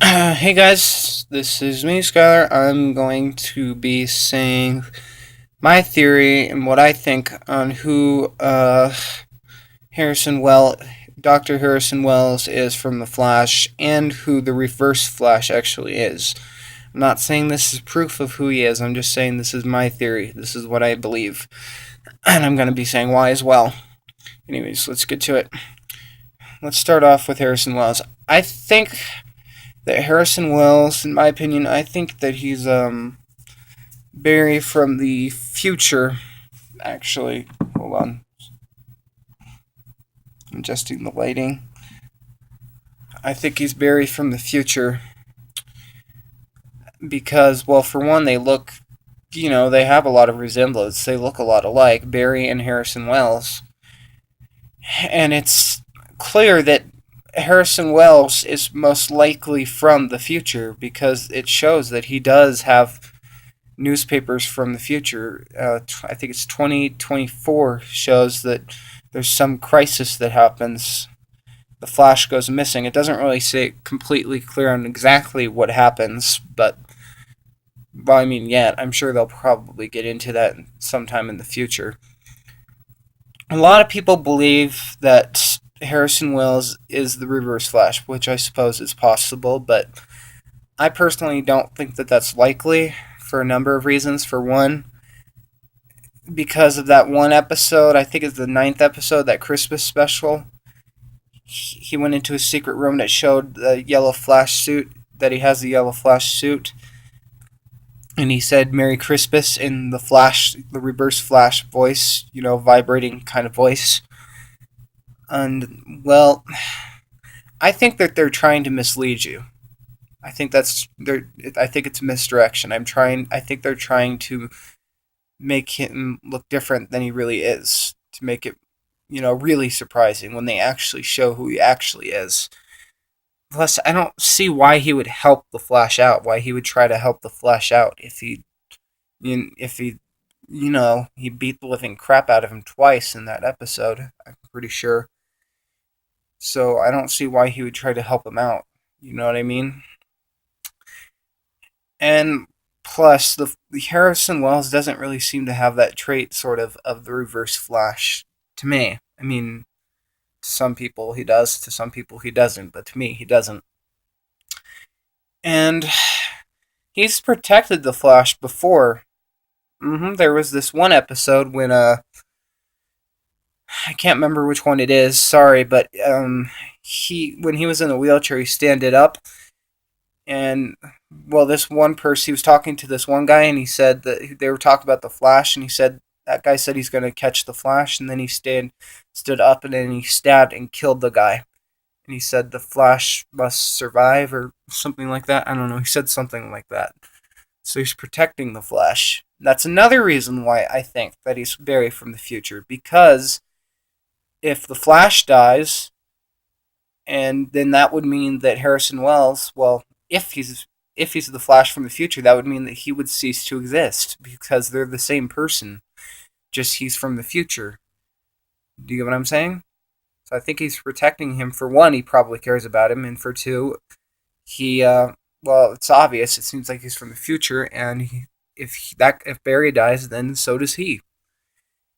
Hey guys, this is me, Skylar. I'm going to be saying my theory and what I think on who Harrison Well, Dr. Harrison Wells is from The Flash and who the Reverse Flash actually is. I'm not saying this is proof of who he is, I'm just saying this is my theory. This is what I believe. And I'm going to be saying why as well. Anyways, let's get to it. Let's start off with Harrison Wells. I think that Harrison Wells, in my opinion, I think that he's Barry from the future. Actually, hold on, I'm adjusting the lighting. I think he's Barry from the future because, well, for one, they look, they have a lot of resemblance. They look a lot alike, Barry and Harrison Wells, and it's clear that Harrison Wells is most likely from the future because it shows that he does have newspapers from the future. I think it's 2024 shows that there's some crisis that happens. The Flash goes missing. It doesn't really say completely clear on exactly what happens, but well, I mean, yeah, I'm sure they'll probably get into that sometime in the future. A lot of people believe that Harrison Wells is the Reverse Flash, which I suppose is possible, but I personally don't think that that's likely for a number of reasons. For one, because of that one episode, I think it's the ninth episode, that Christmas special. He went into a secret room that showed the yellow Flash suit, that he has the yellow Flash suit, and he said "Merry Christmas" in the Flash, the Reverse Flash voice, vibrating kind of voice. And well, I think that they're trying to mislead you. I think that's they're. I think it's misdirection. I think they're trying to make him look different than he really is, to make it, really surprising when they actually show who he actually is. Plus, I don't see why he would help the Flash out. Why he would try to help the Flash out if he, he beat the living crap out of him twice in that episode. I'm pretty sure. So I don't see why he would try to help him out. You know what I mean? And plus, the Harrison Wells doesn't really seem to have that trait, sort of the Reverse Flash. To me, I mean, to some people he does, to some people he doesn't, but to me he doesn't. And he's protected the Flash before. There was this one episode when I can't remember which one it is. Sorry, but he when he was in a wheelchair, he standed up, and well, this one person, he was talking to this one guy, and he said that they were talking about the Flash, and he said that guy said he's going to catch the Flash, and then he stood up, and then he stabbed and killed the guy. And he said the Flash must survive or something like that. I don't know. He said something like that. So he's protecting the Flash. That's another reason why I think that he's Barry from the future, because if the Flash dies, and then that would mean that Harrison Wells, well, if he's the Flash from the future, that would mean that he would cease to exist because they're the same person, just he's from the future. Do you get what I'm saying? So I think he's protecting him. For one, he probably cares about him, and for two, well, it's obvious. It seems like he's from the future, and if Barry dies, then so does he.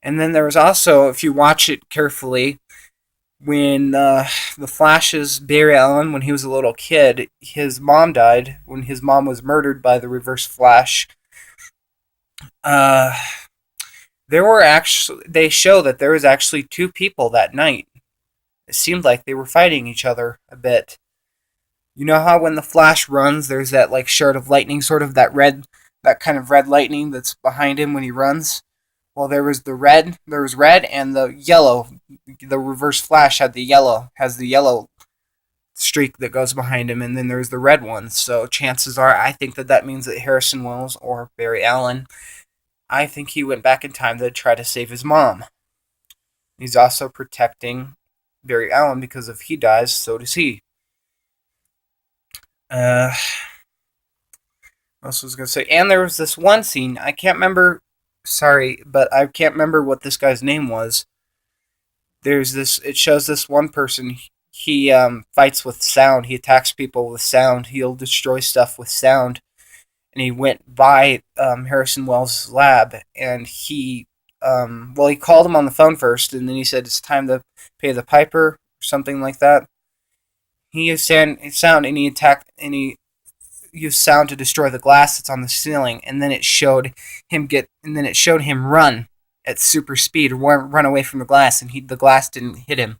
And then there was also, if you watch it carefully, when the Flash's Barry Allen, when he was a little kid, his mom died when his mom was murdered by the Reverse Flash. Uh, they show that there was actually two people that night. It seemed like they were fighting each other a bit. You know how when the Flash runs, there's that like shard of lightning, sort of that kind of red lightning that's behind him when he runs. Well, there was red and the yellow. The Reverse Flash has the yellow streak that goes behind him, and then there's the red one. So chances are, I think that means that Harrison Wells or Barry Allen, I think he went back in time to try to save his mom. He's also protecting Barry Allen because if he dies, so does he. Uh, what else was I gonna say? And there was this one scene, I can't remember. Sorry, but I can't remember what this guy's name was. It shows this one person. he fights with sound. He attacks people with sound. He'll destroy stuff with sound. And he went by Harrison Wells' lab, and he called him on the phone first, and then he said it's time to pay the piper, or something like that. He used sound, and he used sound to destroy the glass that's on the ceiling, and then it showed him run at super speed, run away from the glass, and the glass didn't hit him.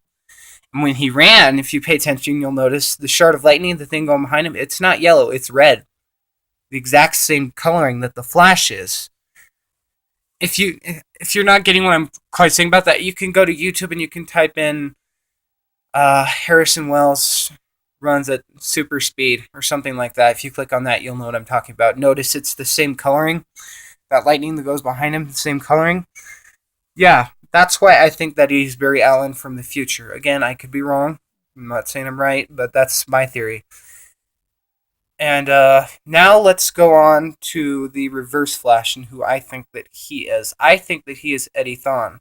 And when he ran, if you pay attention, you'll notice the shard of lightning, the thing going behind him, it's not yellow, it's red. The exact same coloring that the Flash is. If you're not getting what I'm quite saying about that, you can go to YouTube and you can type in Harrison Wells runs at super speed or something like that. If you click on that, you'll know what I'm talking about. Notice it's the same coloring. That lightning that goes behind him, the same coloring. Yeah, that's why I think that he's Barry Allen from the future. Again, I could be wrong. I'm not saying I'm right, but that's my theory. And now let's go on to the Reverse Flash and who I think that he is. I think that he is Eddie Thawne,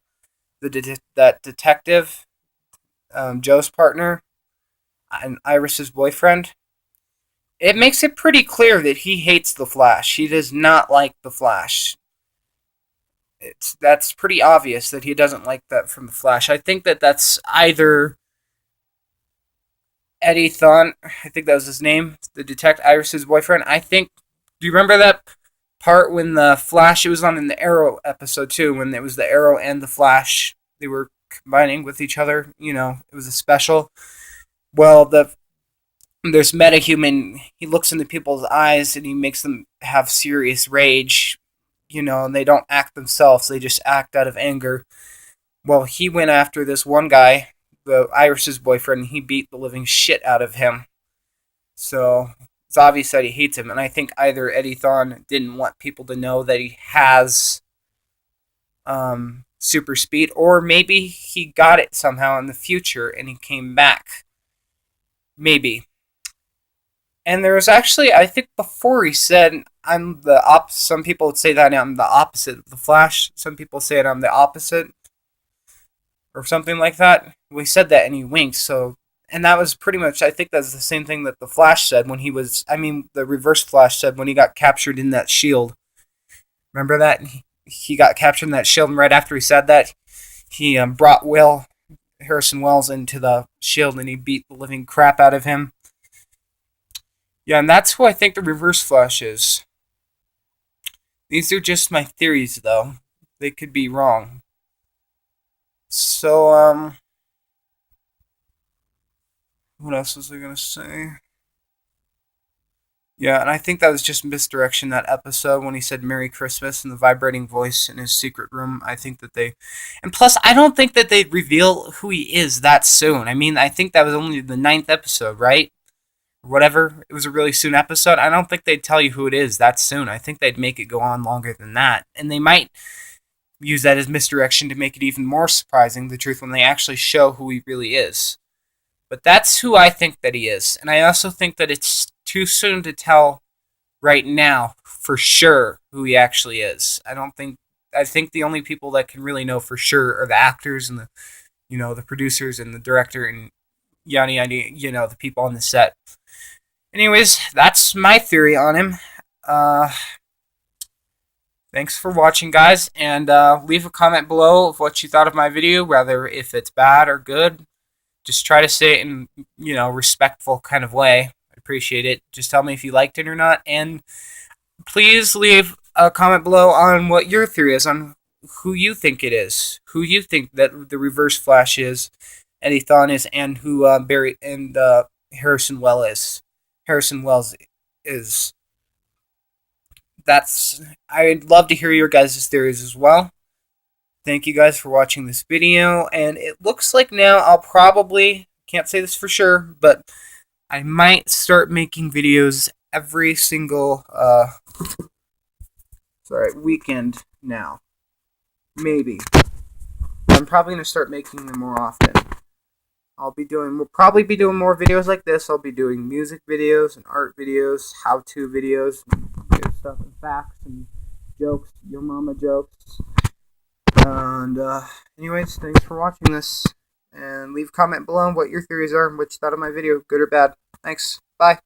that detective, Joe's partner, and Iris's boyfriend. It makes it pretty clear that he hates the Flash. He does not like the Flash. That's pretty obvious that he doesn't like that from the Flash. I think that that's either Eddie Thawne, I think that was his name, the detective, Iris's boyfriend. Do you remember that part when the Flash, it was on in the Arrow episode too, when it was the Arrow and the Flash, they were combining with each other, it was a special. Well, there's metahuman, he looks into people's eyes and he makes them have serious rage, and they don't act themselves, they just act out of anger. Well, he went after this one guy, the Iris's boyfriend, and he beat the living shit out of him. So it's obvious that he hates him, and I think either Eddie Thawne didn't want people to know that he has super speed, or maybe he got it somehow in the future and he came back. Maybe. And there was actually, I think before he said, I'm the opposite. Some people would say that I'm the opposite of the Flash. Some people say that I'm the opposite, or something like that. Well, he said that and he winked, and that was pretty much, I think that's the same thing that the Flash said when the Reverse Flash said when he got captured in that shield. Remember that? He got captured in that shield, and right after he said that, he brought Harrison Wells into the shield, and he beat the living crap out of him. Yeah, and that's who I think the Reverse Flash is. These are just my theories, though. They could be wrong. So, what else was I gonna say? Yeah, and I think that was just misdirection, that episode, when he said Merry Christmas and the vibrating voice in his secret room. I think that and plus, I don't think that they'd reveal who he is that soon. I think that was only the 9th episode, right? Whatever, it was a really soon episode. I don't think they'd tell you who it is that soon. I think they'd make it go on longer than that. And they might use that as misdirection to make it even more surprising, the truth, when they actually show who he really is. But that's who I think that he is. And I also think that it's too soon to tell right now for sure who he actually is. I think the only people that can really know for sure are the actors and the producers and the director and yada yada, the people on the set. Anyways, that's my theory on him. Thanks for watching, guys, and leave a comment below of what you thought of my video, whether if it's bad or good. Just try to say it in, respectful kind of way. I appreciate it. Just tell me if you liked it or not, and please leave a comment below on what your theory is, on who you think it is, who you think that the Reverse Flash is, Eddie Thawne is, and who Barry and Harrison Wells is. I'd love to hear your guys' theories as well. Thank you guys for watching this video, and it looks like now I'll probably, can't say this for sure, but I might start making videos every single weekend now. Maybe. I'm probably going to start making them more often. We'll probably be doing more videos like this. I'll be doing music videos and art videos, how-to videos, and stuff, and facts and jokes, your mama jokes. And anyways, thanks for watching this. And leave a comment below on what your theories are and what you thought of my video, good or bad. Thanks. Bye.